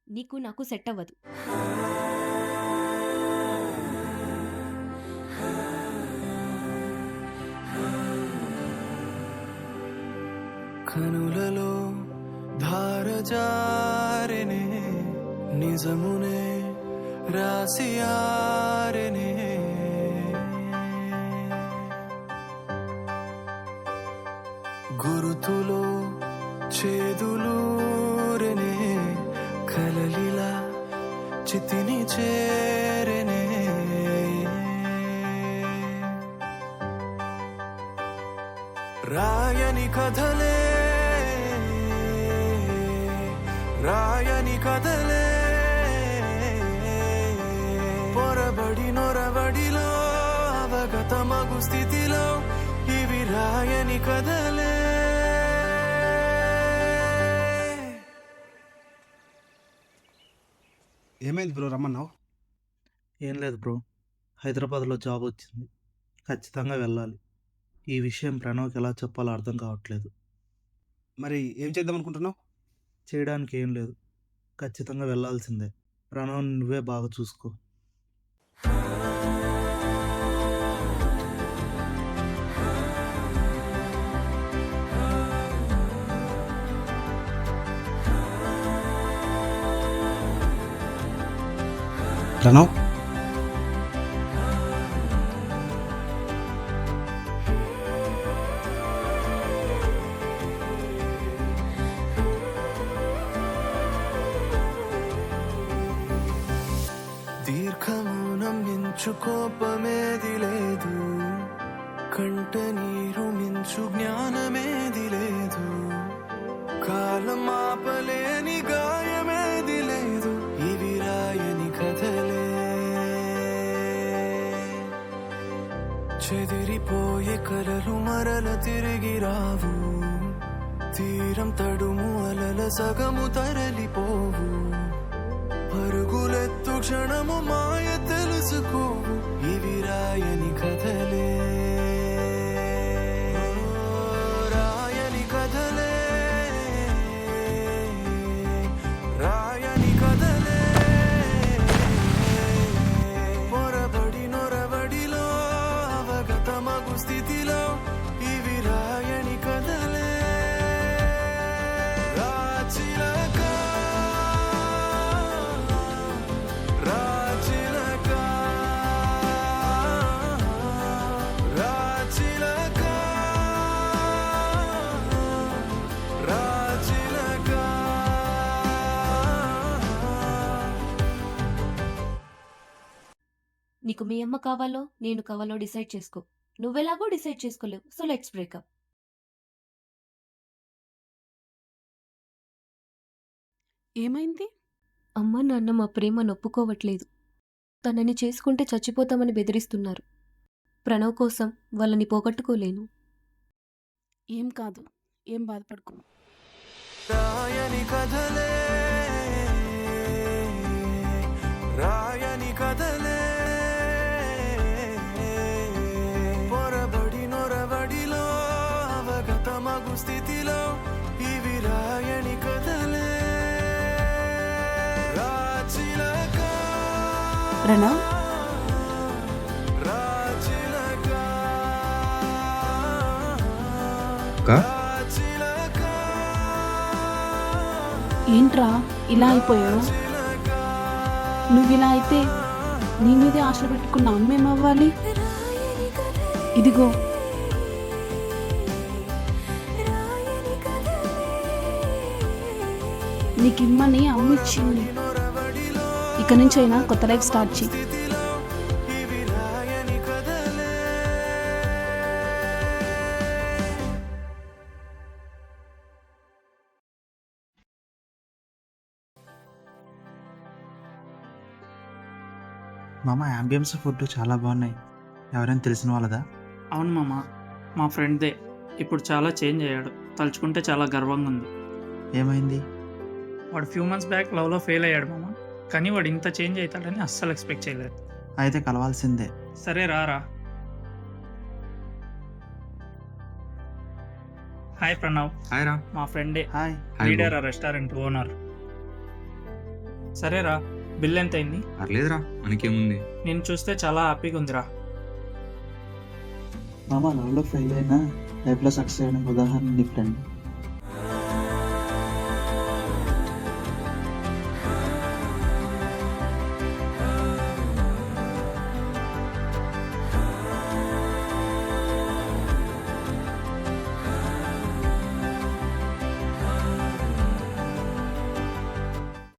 నీకు నాకు సెట్ అవ్వదు. కనులలో ధారజారెనే నిజమునే రాసియారెనే గురుతులో చేదులూరెనే కలలిలా చితిని చేరెనే రాయని కథలే రాయని కథలే పొరబడి నొరబడిలో అవగతమగు స్థితిలో ఇవి రాయని కథలే. ఏమైంది బ్రో రమ్మన్నావు? ఏం లేదు బ్రో, హైదరాబాద్లో జాబ్ వచ్చింది, ఖచ్చితంగా వెళ్ళాలి. ఈ విషయం ప్రణవ్కి ఎలా చెప్పాలో అర్థం కావట్లేదు. మరి ఏం చేద్దాం అనుకుంటున్నావు? చేయడానికి ఏం లేదు, ఖచ్చితంగా వెళ్ళాల్సిందే. ప్రణవ్ నువ్వే బాగా చూసుకో. ప్రణవ్, దీర్ఘమౌనం మించు కోపమేది లేదు, కంట నీరు మించు జ్ఞానమేది లేదు, కాలం ఆపలేని గాయమేది లేదు, ఇవి రాయని కథలే. చెదిరిపోయే కలలు మరల తిరిగి రావు, తీరం తడుము అలల సగము తరలిపోవు, పరుగులెత్తు క్షణము మాయ తెలుసుకోవు, ఇవి రాయని కథలే. రాయని కథలే రాయని కథలే పొరబడి నొరబడిలో అవగతమగు స్థితిలో ఇవి రాయని కథలే. రాచిలక రాచిలక రాచిలక రాచిలక. నీకు మీ అమ్మ కావాలో నేను కావాలో డిసైడ్ చేసుకో. నువ్వెలాగో డిసైడ్ చేసుకోలేవు, సో లెట్స్ బ్రేకప్. ఏమైంది? అమ్మ నాన్న మా ప్రేమ నొప్పుకోవట్లేదు. తనని చేసుకుంటే చచ్చిపోతామని బెదిరిస్తున్నారు. ప్రణవ్ కోసం వాళ్ళని పోగొట్టుకోలేను. ఏం కాదు, ఏం బాధపడుకో. రాయని కథలే రాయని కథలే పొరబడి నొరబడిలో అవగతమగు స్థితిలో ఇవి రాయని కథలే. రాచిలక ప్రణవ్, రాచిలక అక్కా? రాచిలక ఏంట్రా ఇలా అయిపోయావు? నువ్వు ఇలా అయితే నీ మీదే ఆశలు పెట్టుకున్న అమ్మేమవ్వాలి? ఇదిగో నీకు ఇమ్మని అమ్మ ఇచ్చింది. ఇక నుంచి అయినా కొత్త లైఫ్ స్టార్ట్ చేయి. ఇవి రాయని కథలే. మామ, యాంబియన్స్ ఫుడ్ చాలా బాగున్నాయి. ఎవరైనా తెలిసిన వాళ్ళదా? అవును మామ, మా ఫ్రెండ్దే. ఇప్పుడు చాలా చేంజ్ అయ్యాడు, తలుచుకుంటే చాలా గర్వంగా ఉంది. ఏమైంది? వాడు ఫ్యూ మంత్స్ బ్యాక్ లవ్లో ఫెయిల్ అయ్యాడు మామ, కానీ వాడు ఇంత చేంజ్ అవుతాడని అస్సలు ఎక్స్పెక్ట్ చేయలేదు. అయితే కలవాల్సిందే. సరే రారా. హాయ్ ప్రణవ్, హాయ్ రా. మా ఫ్రెండే, హాయ్. Leader restaurant owner. సరేరా, బిల్ ఎంత అయింది? పర్లేదురా, మనకేముంది. నేను చూస్తే చాలా హ్యాపీగా ఉందిరా. మామ లవ్లో ఫెయిల్ అయినా లైఫ్లో సక్సెస్ అయిన ఉదాహరణ నీ ఫ్రెండ్.